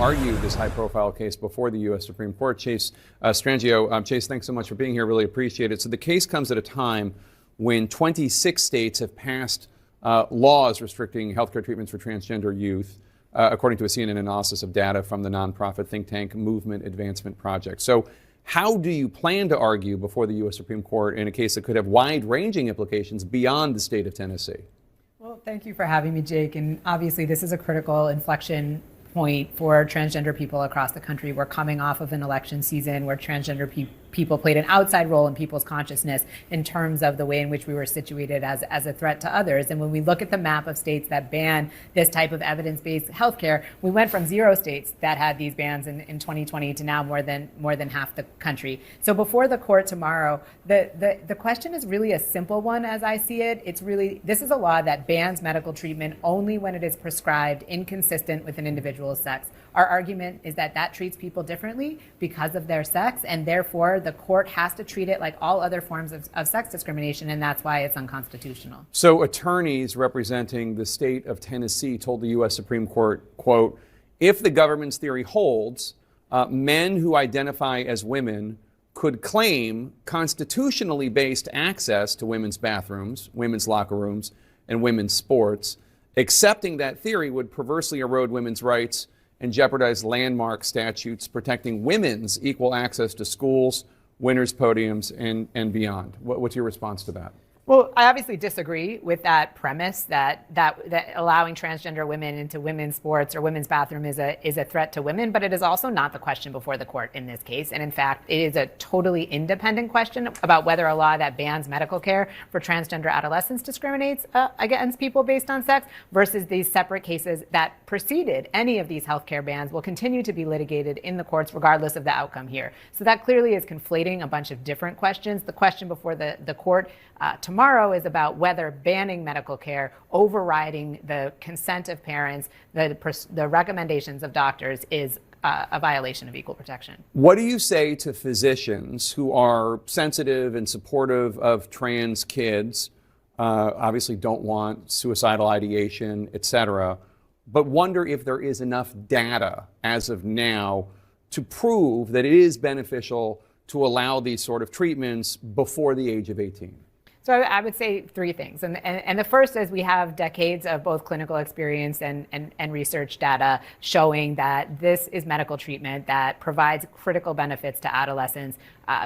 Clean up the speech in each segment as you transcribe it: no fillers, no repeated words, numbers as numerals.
argue this high-profile case before the U.S. Supreme Court. Chase Strangio. Chase, thanks so much for being here. Really appreciate it. So the case comes at a time when 26 states have passed laws restricting healthcare treatments for transgender youth, according to a CNN analysis of data from the nonprofit think tank Movement Advancement Project. So how do you plan to argue before the U.S. Supreme Court in a case that could have wide-ranging implications beyond the state of Tennessee? Well, thank you for having me, Jake. And obviously, this is a critical inflection point for transgender people across the country. We're coming off of an election season where transgender people played an outside role in people's consciousness in terms of the way in which we were situated as a threat to others. And when we look at the map of states that ban this type of evidence-based healthcare, we went from 0 states that had these bans in 2020 to now more than half the country. So before the court tomorrow, the question is really a simple one as I see it. This is a law that bans medical treatment only when it is prescribed inconsistent with an individual's sex. Our argument is that treats people differently because of their sex, and therefore the court has to treat it like all other forms of sex discrimination, and that's why it's unconstitutional. So attorneys representing the state of Tennessee told the U.S. Supreme Court, quote, if the government's theory holds, men who identify as women could claim constitutionally based access to women's bathrooms, women's locker rooms, and women's sports. Accepting that theory would perversely erode women's rights and jeopardize landmark statutes protecting women's equal access to schools, winners' podiums, and beyond. What's your response to that? Well, I obviously disagree with that premise that allowing transgender women into women's sports or women's bathroom is a threat to women, but it is also not the question before the court in this case. And in fact, it is a totally independent question about whether a law that bans medical care for transgender adolescents discriminates against people based on sex versus these separate cases that preceded any of these healthcare bans will continue to be litigated in the courts regardless of the outcome here. So that clearly is conflating a bunch of different questions. The question before the court tomorrow is about whether banning medical care, overriding the consent of parents, the recommendations of doctors is a violation of equal protection. What do you say to physicians who are sensitive and supportive of trans kids, obviously don't want suicidal ideation, et cetera, but wonder if there is enough data as of now to prove that it is beneficial to allow these sort of treatments before the age of 18? So I would say 3 things. And the first is we have decades of both clinical experience and research data showing that this is medical treatment that provides critical benefits to adolescents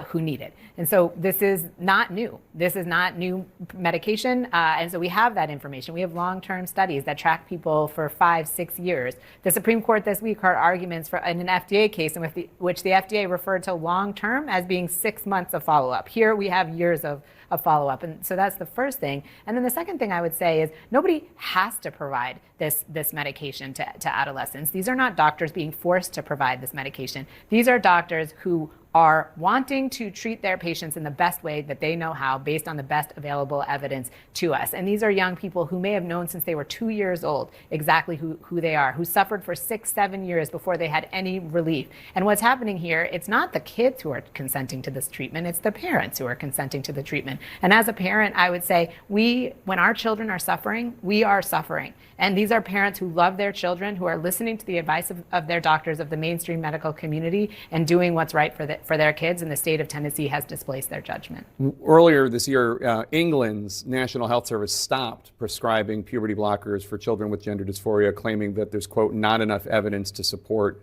who need it. And so this is not new. This is not new medication. And so we have that information. We have long-term studies that track people for 5-6 years. The Supreme Court this week heard arguments in an FDA case in which the FDA referred to long-term as being 6 months of follow-up. Here we have years of follow-up. And so that's the first thing. And then the second thing I would say is nobody has to provide this medication to adolescents. These are not doctors being forced to provide this medication. These are doctors who are wanting to treat their patients in the best way that they know how based on the best available evidence to us. And these are young people who may have known since they were 2 years old exactly who they are, who suffered for 6-7 years before they had any relief. And what's happening here, it's not the kids who are consenting to this treatment, it's the parents who are consenting to the treatment. And as a parent, I would say when our children are suffering, we are suffering. And these are parents who love their children, who are listening to the advice of their doctors, of the mainstream medical community, and doing what's right for their kids, and the state of Tennessee has displaced their judgment. Earlier this year, England's National Health Service stopped prescribing puberty blockers for children with gender dysphoria, claiming that there's, quote, not enough evidence to support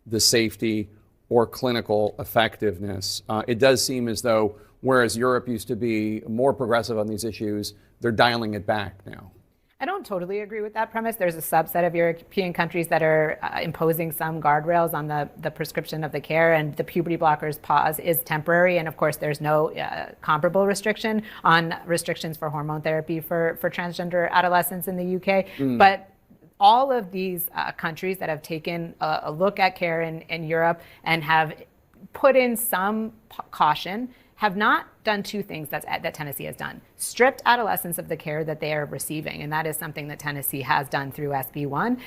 the safety or clinical effectiveness. It does seem as though, whereas Europe used to be more progressive on these issues, they're dialing it back now. I don't totally agree with that premise. There's a subset of European countries that are imposing some guardrails on the prescription of the care, and the puberty blockers pause is temporary. And of course, there's no comparable restriction on restrictions for hormone therapy for transgender adolescents in the UK. But all of these countries that have taken a look at care in Europe and have put in some caution have not done 2 things that Tennessee has done. Stripped adolescents of the care that they are receiving, and that is something that Tennessee has done through SB 1.